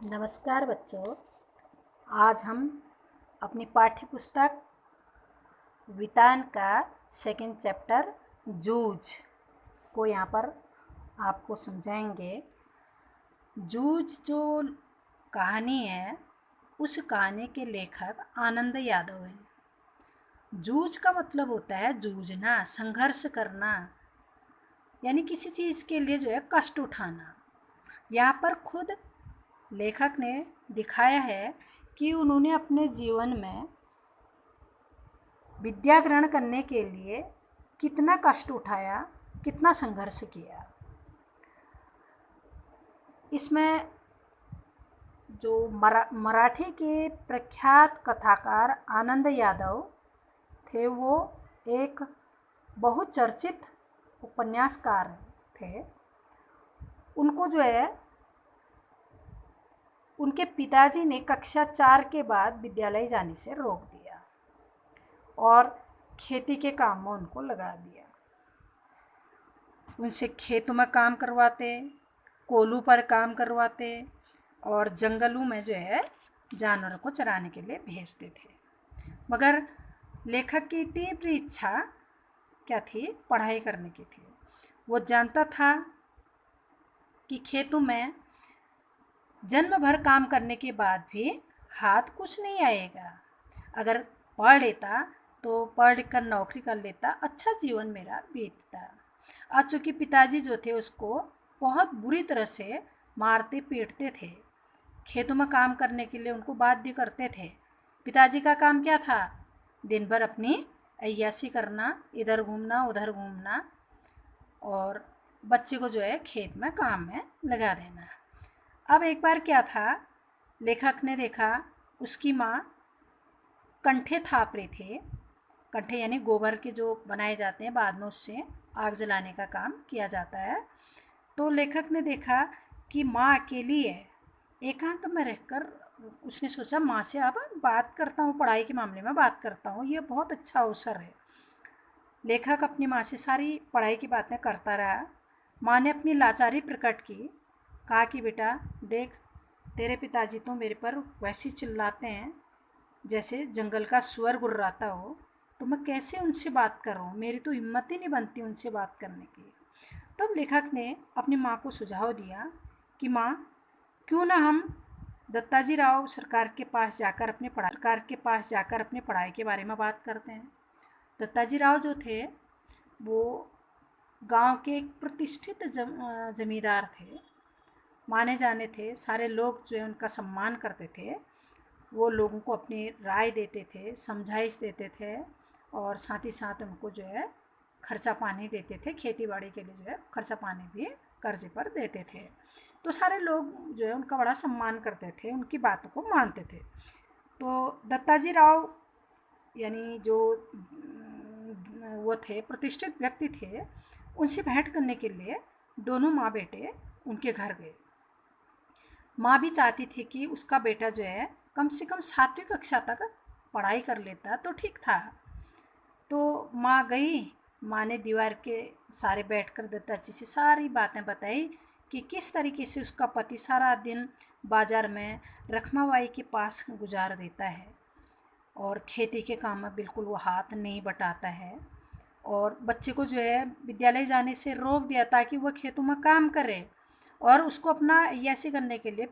नमस्कार बच्चों। आज हम अपनी पाठ्य पुस्तक वितान का सेकंड चैप्टर जूझ को यहाँ पर आपको समझाएंगे। जूझ जो कहानी है उस कहानी के लेखक आनंद यादव हैं। जूझ का मतलब होता है जूझना, संघर्ष करना, यानी किसी चीज़ के लिए जो है कष्ट उठाना। यहाँ पर खुद लेखक ने दिखाया है कि उन्होंने अपने जीवन में विद्या ग्रहण करने के लिए कितना कष्ट उठाया, कितना संघर्ष किया। इसमें जो मराठी के प्रख्यात कथाकार आनंद यादव थे, वो एक बहुचर्चित उपन्यासकार थे। उनको जो है उनके पिताजी ने कक्षा 4 के बाद विद्यालय जाने से रोक दिया और खेती के काम में उनको लगा दिया। उनसे खेतों में काम करवाते, कोलू पर काम करवाते और जंगलों में जो है जानवरों को चराने के लिए भेजते थे। मगर लेखक की तीव्र इच्छा क्या थी? पढ़ाई करने की थी। वो जानता था कि खेतों में जन्म भर काम करने के बाद भी हाथ कुछ नहीं आएगा। अगर पढ़ लेता तो पढ़ कर नौकरी कर लेता, अच्छा जीवन मेरा बीतता। आज चूँकि पिताजी जो थे उसको बहुत बुरी तरह से मारते पीटते थे, खेतों में काम करने के लिए उनको बाध्य करते थे। पिताजी का काम क्या था? दिन भर अपनी अय्यासी करना, इधर घूमना उधर घूमना और बच्चे को जो है खेत में काम में लगा देना। अब एक बार क्या था, लेखक ने देखा उसकी माँ कंठे थाप रहे थे। कंठे यानी गोबर के जो बनाए जाते हैं, बाद में उससे आग जलाने का काम किया जाता है। तो लेखक ने देखा कि माँ अकेली है। एकांत में रहकर उसने सोचा माँ से अब बात करता हूँ, पढ़ाई के मामले में बात करता हूँ, ये बहुत अच्छा अवसर है। लेखक अपनी माँ से सारी पढ़ाई की बातें करता रहा। माँ ने अपनी लाचारी प्रकट की, कहा कि बेटा देख, तेरे पिताजी तो मेरे पर वैसे चिल्लाते हैं जैसे जंगल का सुअर गुर्राता हो, तो मैं कैसे उनसे बात करूं? मेरी तो हिम्मत ही नहीं बनती उनसे बात करने की। तब लेखक ने अपनी माँ को सुझाव दिया कि माँ, क्यों ना हम दत्ताजी राव सरकार के पास जाकर अपने पढ़ाई के बारे में बात करते हैं। दत्ताजी राव जो थे वो गांव के एक प्रतिष्ठित जमींदार थे, माने जाने थे। सारे लोग जो है उनका सम्मान करते थे। वो लोगों को अपनी राय देते थे, समझाइश देते थे और साथ ही साथ उनको जो है खर्चा पानी देते थे। खेती बाड़ी के लिए जो है खर्चा पानी भी कर्जे पर देते थे। तो सारे लोग जो है उनका बड़ा सम्मान करते थे, उनकी बातों को मानते थे। तो दत्ताजी राव यानी जो वो थे प्रतिष्ठित व्यक्ति थे, उनसे भेंट करने के लिए दोनों माँ बेटे उनके घर गए। माँ भी चाहती थी कि उसका बेटा जो है कम से कम 7वीं कक्षा तक पढ़ाई कर लेता तो ठीक था। तो माँ गई। माँ ने दीवार के सारे बैठकर दत्ताजी से सारी बातें बताई कि किस तरीके से उसका पति सारा दिन बाजार में रखमाबाई के पास गुजार देता है और खेती के काम में बिल्कुल वो हाथ नहीं बटाता है, और बच्चे को जो है विद्यालय जाने से रोक दिया ताकि वह खेतों में काम करे और उसको अपना अय्यासी करने के लिए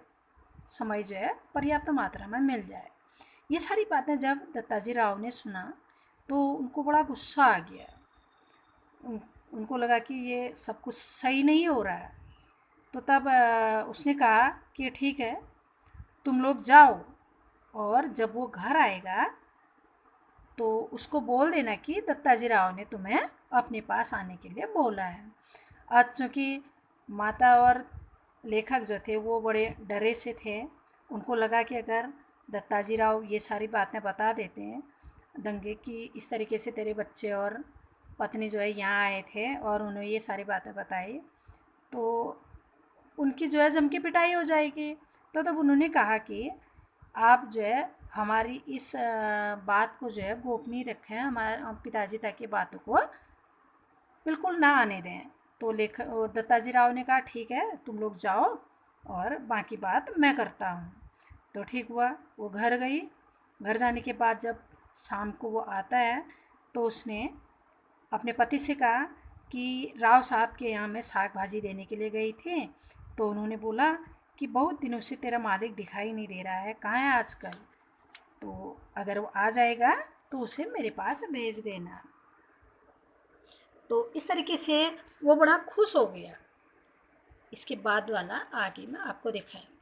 समय जो है पर्याप्त मात्रा में मिल जाए। ये सारी बातें जब दत्ताजी राव ने सुना तो उनको बड़ा गुस्सा आ गया। उनको लगा कि ये सब कुछ सही नहीं हो रहा है। तो तब उसने कहा कि ठीक है, तुम लोग जाओ और जब वो घर आएगा तो उसको बोल देना कि दत्ताजी राव ने तुम्हें अपने पास आने के लिए बोला है। आज चूँकि माता और लेखक जो थे वो बड़े डरे से थे। उनको लगा कि अगर दत्ताजी राव ये सारी बातें बता देते हैं दंगे की, इस तरीके से तेरे बच्चे और पत्नी जो है यहाँ आए थे और उन्हें ये सारी बातें बताई, तो उनकी जो है जम के पिटाई हो जाएगी। तो तब उन्होंने कहा कि आप जो है हमारी इस बात को जो है गोपनीय रखें, हमारे पिताजी तक की बातों को बिल्कुल ना आने दें। तो दत्ताजी राव ने कहा ठीक है, तुम लोग जाओ और बाकी बात मैं करता हूँ। तो ठीक हुआ, वो घर गई। घर जाने के बाद जब शाम को वो आता है तो उसने अपने पति से कहा कि राव साहब के यहाँ मैं साग भाजी देने के लिए गई थी। तो उन्होंने बोला कि बहुत दिनों से तेरा मालिक दिखाई नहीं दे रहा है, कहाँ है आजकल? तो अगर वो आ जाएगा तो उसे मेरे पास भेज देना। तो इस तरीके से वो बड़ा खुश हो गया। इसके बाद वाला आगे मैं आपको दिखाएंगे।